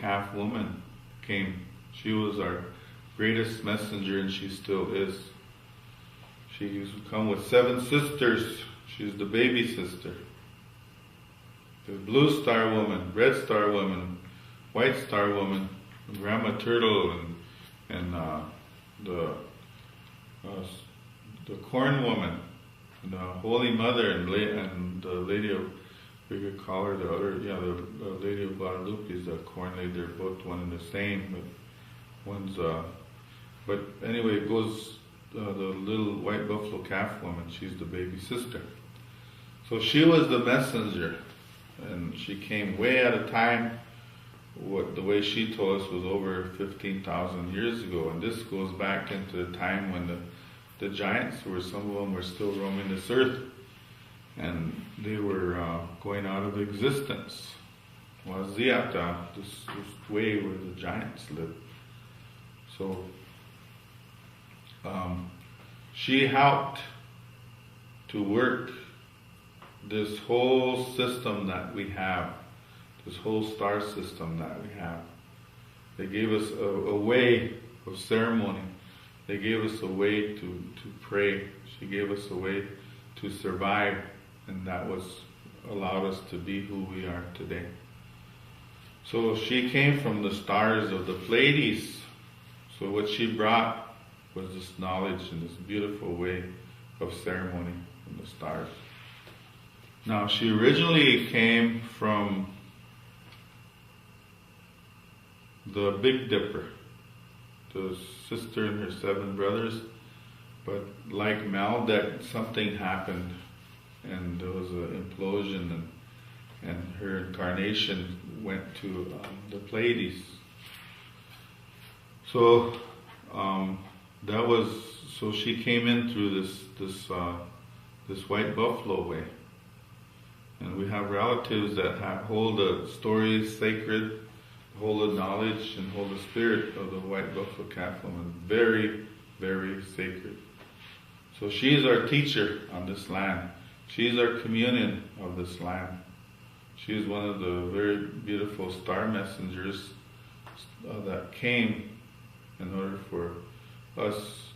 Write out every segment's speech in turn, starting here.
calf woman came. She was our greatest messenger, and she still is. She used to come with 7 sisters. She's the baby sister. The blue star woman, red star woman, white star woman, Grandma Turtle, and the corn woman, and the Holy Mother, and the Lady of, we could call her the other, the Lady of Guadalupe is the corn lady. They're both one and the same, but one's but anyway, it goes the little white buffalo calf woman. She's the baby sister. So she was the messenger, and she came way at a time. What the way she told us was over 15,000 years ago, and this goes back into the time when the giants some of them were still roaming this earth, and they were going out of existence. Waziata, this way where the giants lived. So she helped to work this whole system that we have, this whole star system that we have. They gave us a way of ceremony. They gave us a way to pray. She gave us a way to survive, and that was allowed us to be who we are today. So she came from the stars of the Pleiades. So what she brought was this knowledge and this beautiful way of ceremony from the stars. Now, she originally came from the Big Dipper, the sister and her 7 brothers, but like Maldek, something happened, and there was an implosion, and her incarnation went to the Pleiades. So so she came in through this white buffalo way. And we have relatives that hold the stories sacred, hold the knowledge, and hold the spirit of the white buffalo calf woman very, very sacred. So she is our teacher on this land. She is our communion of this land. She is one of the very beautiful star messengers that came in order for us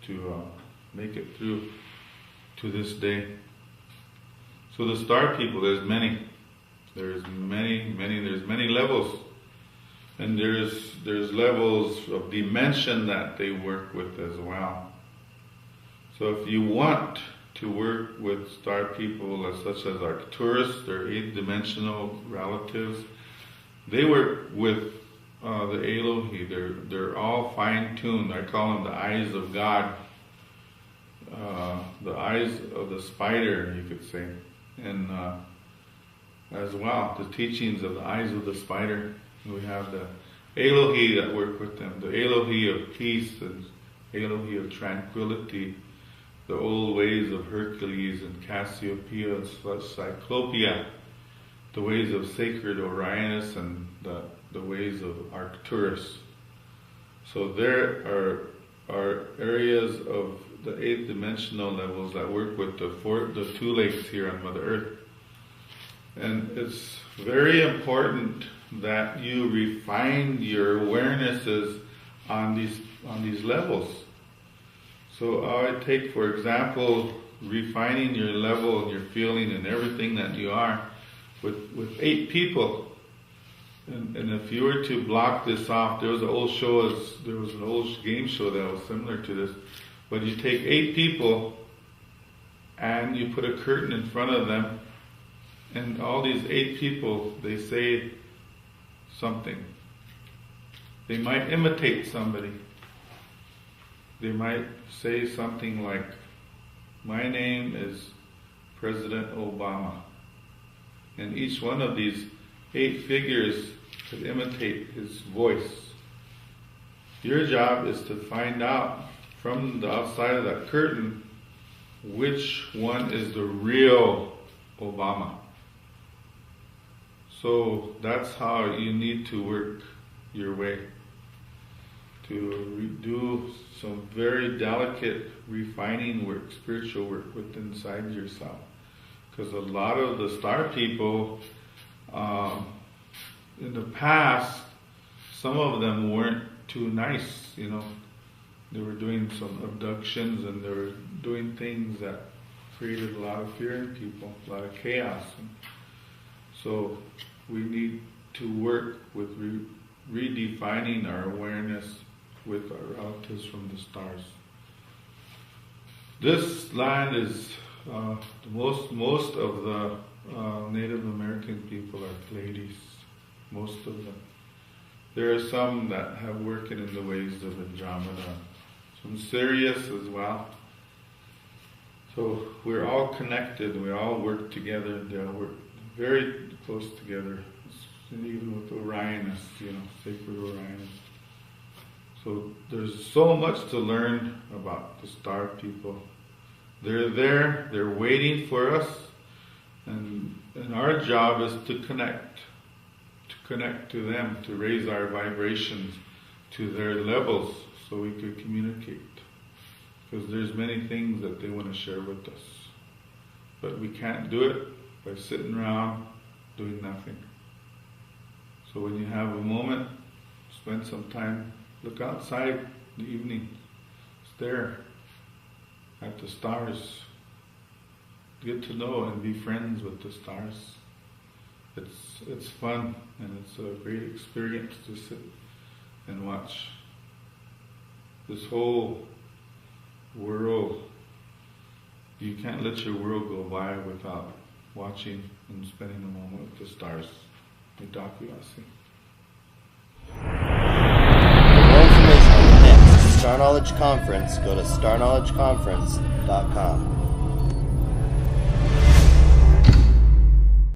to make it through to this day. So the star people, there's many levels, and there's levels of dimension that they work with as well. So if you want to work with star people such as Arcturus, their 8-dimensional relatives, they work with the Elohi. They're all fine-tuned. I call them the eyes of God, the eyes of the spider, you could say. And as well, the teachings of the eyes of the spider. We have the Elohi that work with them, the Elohi of peace and Elohi of tranquility, the old ways of Hercules and Cassiopeia and Cyclopia, the ways of sacred Orionus and the ways of Arcturus. So there are areas of the 8-dimensional levels that work with the 2 lakes here on Mother Earth. And it's very important that you refine your awarenesses on these levels. So I would take, for example, refining your level and your feeling and everything that you are with 8 people. And if you were to block this off, there was an old game show that was similar to this. But you take 8 people and you put a curtain in front of them, and all these 8 people, they say something. They might imitate somebody. They might say something like, "My name is President Obama." And each one of these 8 figures could imitate his voice. Your job is to find out from the outside of that curtain which one is the real Obama. So that's how you need to work your way to do some very delicate refining work, spiritual work within inside yourself. Because a lot of the star people, in the past, some of them weren't too nice, you know. They were doing some abductions and they were doing things that created a lot of fear in people, a lot of chaos. And so we need to work with redefining our awareness with our relatives from the stars. This land is most of the Native American people are Pleiades, most of them. There are some that have working in the ways of Andromeda, some Sirius as well. So we're all connected, we all work together, they all work very close together, and even with Orionus, you know, sacred Orionus. So there's so much to learn about the star people. They're there, they're waiting for us, and our job is to connect to them, to raise our vibrations to their levels so we could communicate. Because there's many things that they want to share with us. But we can't do it by sitting around doing nothing. So when you have a moment, spend some time, look outside in the evening, stare at the stars, get to know and be friends with the stars. It's fun and it's a great experience to sit and watch this whole world. You can't let your world go by without watching and spending a moment with the stars. For more information on the next Star Knowledge Conference, go to starknowledgeconference.com.